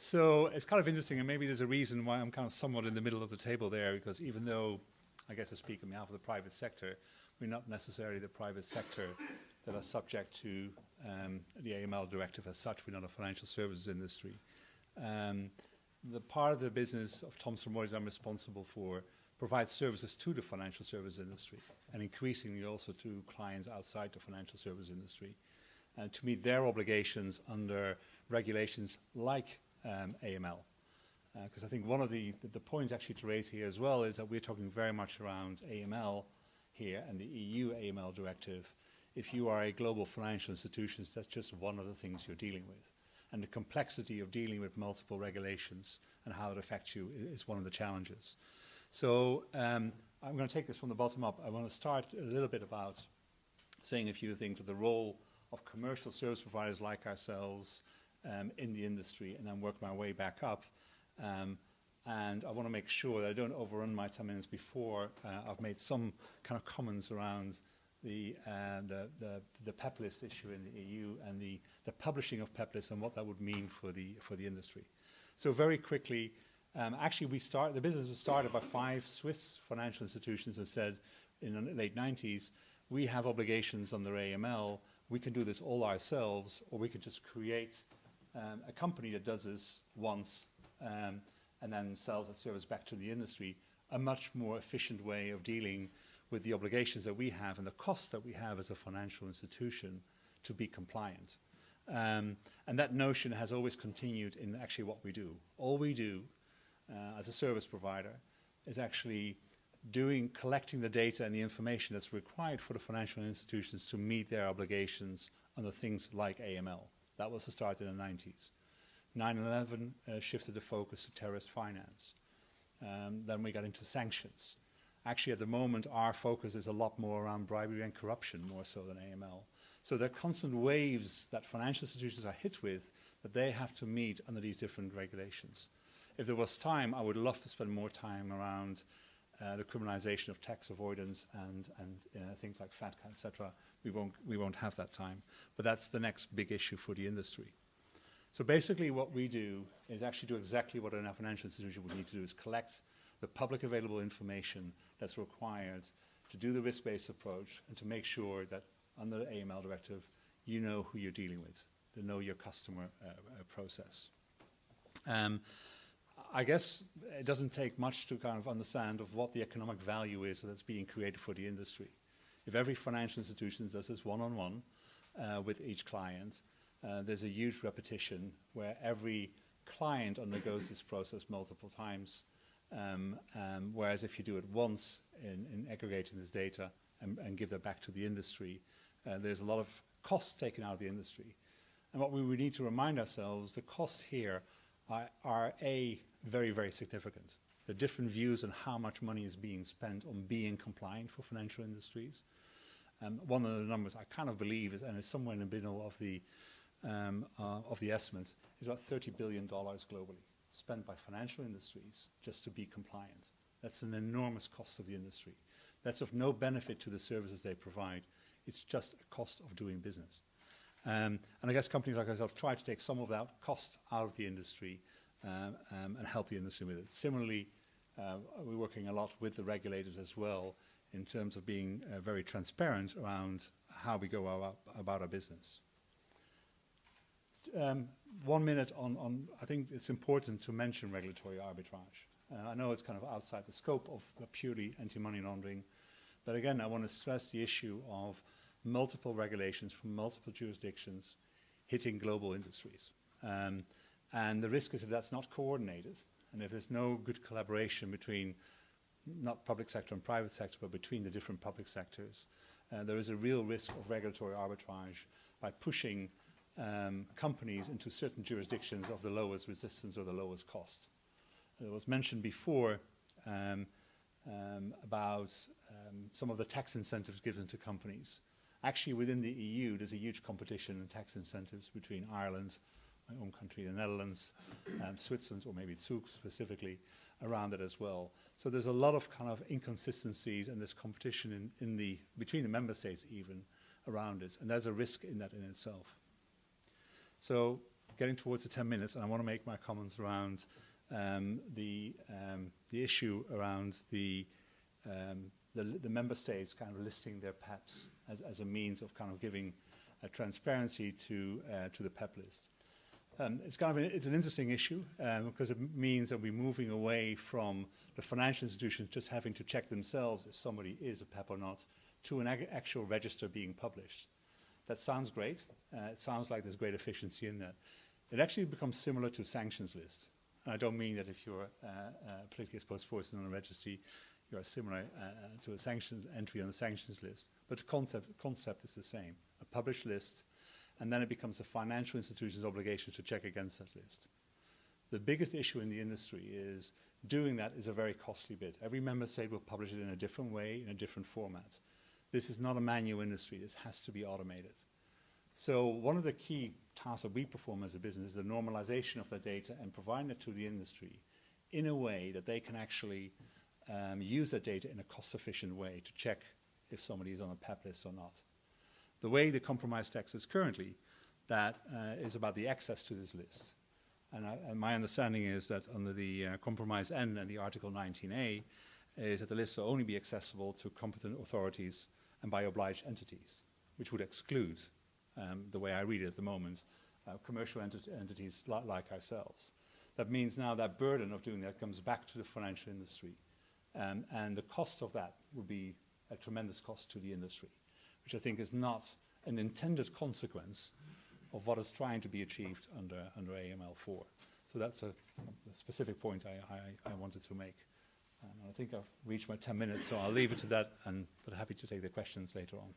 So it's kind of interesting, and maybe there's a reason why I'm kind of somewhat in the middle of the table there, because even though I guess I speak on behalf of the private sector, we're not necessarily the private sector that are subject to the AML directive as such. We're not a financial services industry. The part of the business of Thomson Reuters I'm responsible for provides services to the financial service industry, and increasingly also to clients outside the financial service industry, to meet their obligations under regulations like AML. Because I think one of the points actually to raise here as well is that we're talking very much around AML here and the EU AML directive. If you are a global financial institution, that's just one of the things you're dealing with. And the complexity of dealing with multiple regulations and how it affects you is one of the challenges. So I'm going to take this from the bottom up. I want to start a little bit about saying a few things of the role of commercial service providers like ourselves in the industry, and then work my way back up. And I want to make sure that I don't overrun my 10 minutes before I've made some kind of comments around the PEP list issue in the EU and the publishing of PEP lists and what that would mean for the industry. So very quickly, actually the business was started by 5 Swiss financial institutions who said in the late 90s, we have obligations under AML, we can do this all ourselves, or we could just create a company that does this once and then sells that service back to the industry, a much more efficient way of dealing with the obligations that we have and the costs that we have as a financial institution to be compliant. And that notion has always continued in actually what we do. All we do as a service provider is actually collecting the data and the information that's required for the financial institutions to meet their obligations under things like AML. That was the start in the 90s. 9/11 shifted the focus to terrorist finance. Then we got into sanctions. Actually, at the moment, our focus is a lot more around bribery and corruption, more so than AML. So there are constant waves that financial institutions are hit with that they have to meet under these different regulations. If there was time, I would love to spend more time around the criminalization of tax avoidance and things like FATCA, etc. We won't have that time. But that's the next big issue for the industry. So basically what we do is actually do exactly what a financial institution would need to do, is collect the public available information that's required to do the risk-based approach and to make sure that under the AML directive, you know who you're dealing with, to know your customer process. I guess it doesn't take much to kind of understand of what the economic value is that's being created for the industry. If every financial institution does this one-on-one with each client, there's a huge repetition where every client undergoes this process multiple times, whereas if you do it once in aggregating this data and give that back to the industry, there's a lot of costs taken out of the industry. And what we would need to remind ourselves, the costs here are very, very significant. There are different views on how much money is being spent on being compliant for financial industries. One of the numbers I kind of believe is, and it's somewhere in the middle of the estimates, is about $30 billion globally spent by financial industries just to be compliant. That's an enormous cost of the industry. That's of no benefit to the services they provide. It's just a cost of doing business. And I guess companies like ourselves try to take some of that cost out of the industry and help the industry with it. Similarly, we're working a lot with the regulators as well in terms of being very transparent around how we go about our business. 1 minute on, I think it's important to mention regulatory arbitrage. I know it's kind of outside the scope of purely anti-money laundering, but again, I want to stress the issue of multiple regulations from multiple jurisdictions hitting global industries. And the risk is if that's not coordinated, and if there's no good collaboration between not public sector and private sector, but between the different public sectors, there is a real risk of regulatory arbitrage by pushing companies into certain jurisdictions of the lowest resistance or the lowest cost. It was mentioned before about some of the tax incentives given to companies. Actually, within the EU, there's a huge competition in tax incentives between Ireland, my own country, the Netherlands, Switzerland, or maybe Zug specifically, around it as well. So there's a lot of kind of inconsistencies and this competition between the member states even around it, and there's a risk in that in itself. So getting towards the 10 minutes, and I want to make my comments around the issue around the member states kind of listing their PEPs as a means of kind of giving transparency to the PEP list. It's an interesting issue because it means that we're moving away from the financial institutions just having to check themselves if somebody is a PEP or not, to an actual register being published. That sounds great. It sounds like there's great efficiency in that. It actually becomes similar to sanctions list. And I don't mean that if you're a politically exposed person on a registry, you're similar to a sanctions entry on the sanctions list. But the concept is the same. A published list, and then it becomes a financial institution's obligation to check against that list. The biggest issue in the industry is doing that is a very costly bit. Every member state will publish it in a different way, in a different format. This is not a manual industry. This has to be automated. So one of the key tasks that we perform as a business is the normalization of the data and providing it to the industry in a way that they can actually use that data in a cost-efficient way to check if somebody is on a PEP list or not. The way the compromise text is currently, that is about the access to this list. And my understanding is that under the compromise N and the Article 19A is that the list will only be accessible to competent authorities and by obliged entities, which would exclude, the way I read it at the moment, commercial entities like ourselves. That means now that burden of doing that comes back to the financial industry. And the cost of that would be a tremendous cost to the industry, which I think is not an intended consequence of what is trying to be achieved under AML4. So that's a specific point I wanted to make. I think I've reached my 10 minutes, so I'll leave it to that, but happy to take the questions later on.